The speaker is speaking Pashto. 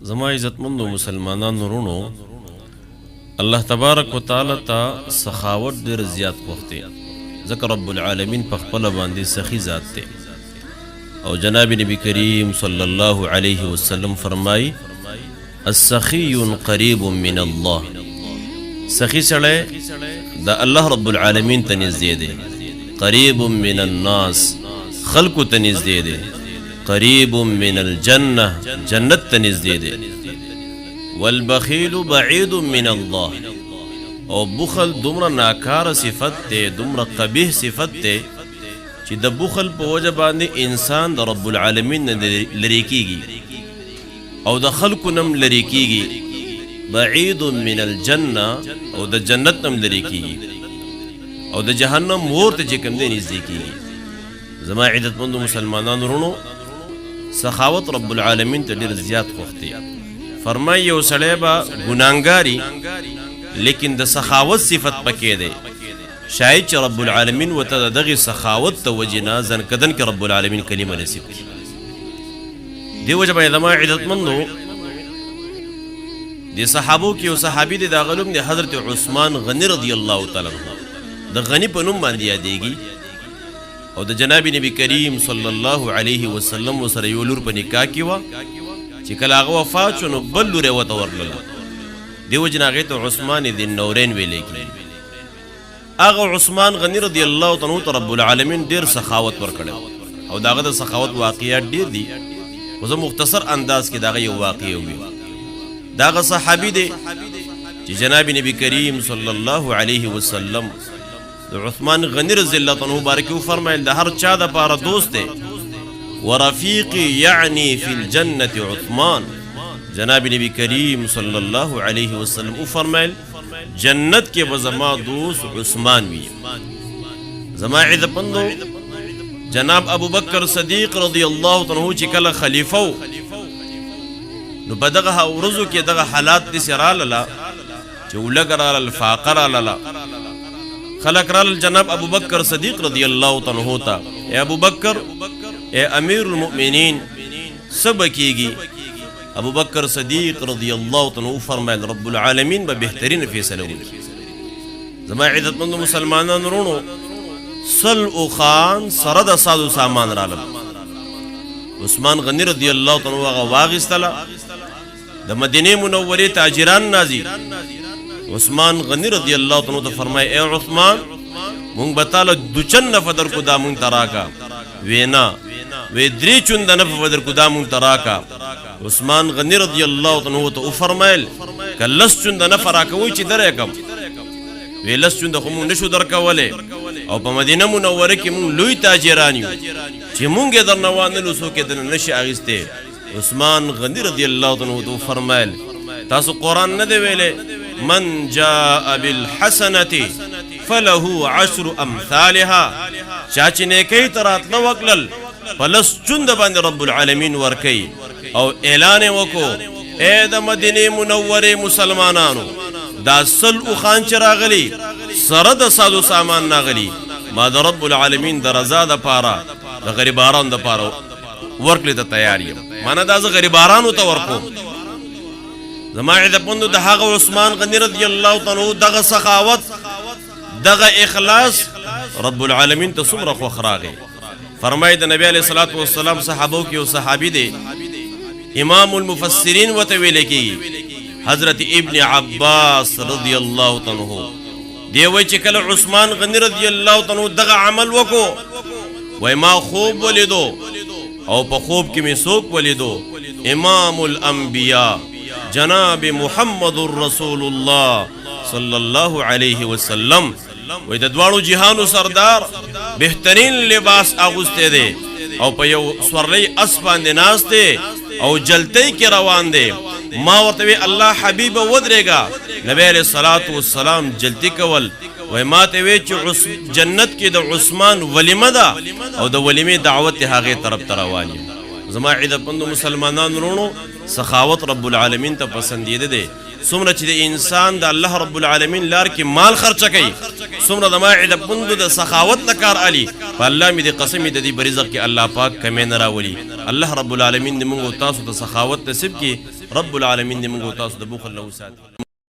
زما عزتمندو مسلمانانو ورونو الله تبارک وتعالى تا سخاوت ډیر زیات وخته ذکر رب العالمین په خپل باندې سخی ذات ته او جناب نبی کریم صلی الله علیه وسلم فرمای السخی قریب من الله سخی سره دا الله رب العالمین ته نږدې دی قریب من الناس خلق ته نږدې دی قریب من الجنه جنت ته نږدې دی والبخیل بعید من الله او بخل دومره ناکاره صفت ته دومره قبیح صفت ته چې د بخل په وجه باندې انسان د رب العالمین نه لری کیږي او د خلقو نم لری کیږي بعید من الجنه او د جنت نم لری کیږي او د جهنم اور ته چې کوم دی نږدې کیږي زما عزتمندو مسلمانانو ورونو سخاوت رب العالمین ته ډیر زیات خوښتي فرمای یو سړی به ګناهګاري لیکن د سخاوت صفت پکې دی شاید چې رب العالمین وته دغه سخاوت ته وجنا ځن کدن کې رب العالمین کلمه نصیب کړي دی وجه به زما عزتمندو د صحابو کې او صحابي د غلوم د حضرت عثمان غنی رضی الله تعالی عنہ د غنی په نوم باندې یادېږي او د جناب نبی کریم صلی الله علیه وسلم سره یو لور په نکاح کې و چې کله هغه وفات شو نو بل لور ورته ورلله دیو جن هغې ته عثمان ذی النورین ویلی کېږي هغه عثمان غنی رضی الله عنه ته رب العالمین ډېر سخاوت ورکړی او د هغه د سخاوت واقعات ډېر دي خو زه مختصر انداز کې د هغه یو واقعه وویم د هغه صحابي دی چې جناب نبی کریم صلی الله علیه وسلم د عثمان غنی رضی الله عنه بارک وفرمایل د هر چا د پاره دوست دی ورفیقی یعنی فی الجنة عثمان جناب نبی کریم صلی الله علیه وسلم وفرمایل جنت کې به زما دوست عثمان وي زما عزتمندو جناب ابو بکر صدیق رضی الله عنه چې کله خلیفہ نو په دغه ورځو کې دغه حالات داسې راغله چې ولږ راغله الفاقه راغله خلق رال جناب ابو بکر صدیق رضی الله عنه ته اے ابو بکر اے امیر المؤمنین سب کیږي ابو بکر صدیق رضی الله عنه فرمایل رب العالمین به بهترین فیصله وکړي زما عزتمند مسلمانانو ورونو سل او خان سره د سازو سامان رااله عثمان غنی رضی الله عنه هغه واغستله د مدینه منوره تاجران نازي عثمان غنی رضی الله عنه ته فرمای اے عثمان مونږ بتاله دچن نفدر کو دا مونږ تراکا وینا وی درې چوند نفدر کو دا مونږ تراکا عثمان غنی رضی الله عنه ته فرمایل کلس چوند نفر راکوي چې درې کم ویلس چوند خو مونږ نشو درکوله او په مدینه منوره کې مونږ لوی تاجران یو چې مونږ درنوانه لوسو کې د نشي اغسته عثمان غنی رضی الله عنه ته فرمایل تاسو قران نه دی ویلې من جاء بالحسنه فله 10 امثالها چاچ نیکی ترات نو وکلل پلس چوند باندې رب العالمین ورکی او اعلان وکړو اے د مدینه منوره مسلمانانو دا سل او خان چراغلی سره د سازو سامان ناغلی ما د رب العالمین د رضا د پاره د غریبانو د پاره ورکلی ته تیار یم مانه دا ز غریبانو ته ورکو زما عزتمندو د هغه عثمان غنی رضی الله عنه دغه سخاوت دغه اخلاص رب العالمین ته څومره خوښ راغی فرمایي د نبی علیه الصلاۃ والسلام صحابو کې او صحابي دی امام المفسرین وته ویل کی حضرت ابن عباس رضی الله عنه دی وای چې کله عثمان غنی رضی الله عنه دغه عمل وکړو وای ما خوب ولیدو او په خوب کې می څوک ولیدو امام الانبیاء جناب محمد رسول الله صلی الله علیه وسلم وې د دواړو جهانو سردار بهترین لباس اغوسته دی او په یو سورلی اس باندې ناشته او جلتی کې روان دی ما ورته الله حبیب ودرېګا نبی علیہ الصلوۃ والسلام جلتی کول وای ما ته وی چې جنت کې د عثمان ولیمه ده او د ولیمه دعوت هغه طرف ته رواني زما عزتمند مسلمانانو ورونو سخاوت رب العالمین ته پسندیده دی څومره چې د انسان د الله رب العالمین لار کې مال خرچه کوي څومره د ما عزتمند د سخاوت نه کار علي په الله مې د قسم د دې برزق کې الله پاک کمې نه راولي الله رب العالمین دې موږ تاسو ته سخاوت نصیب کړي رب العالمین دې موږ تاسو د بخل نه وساتي.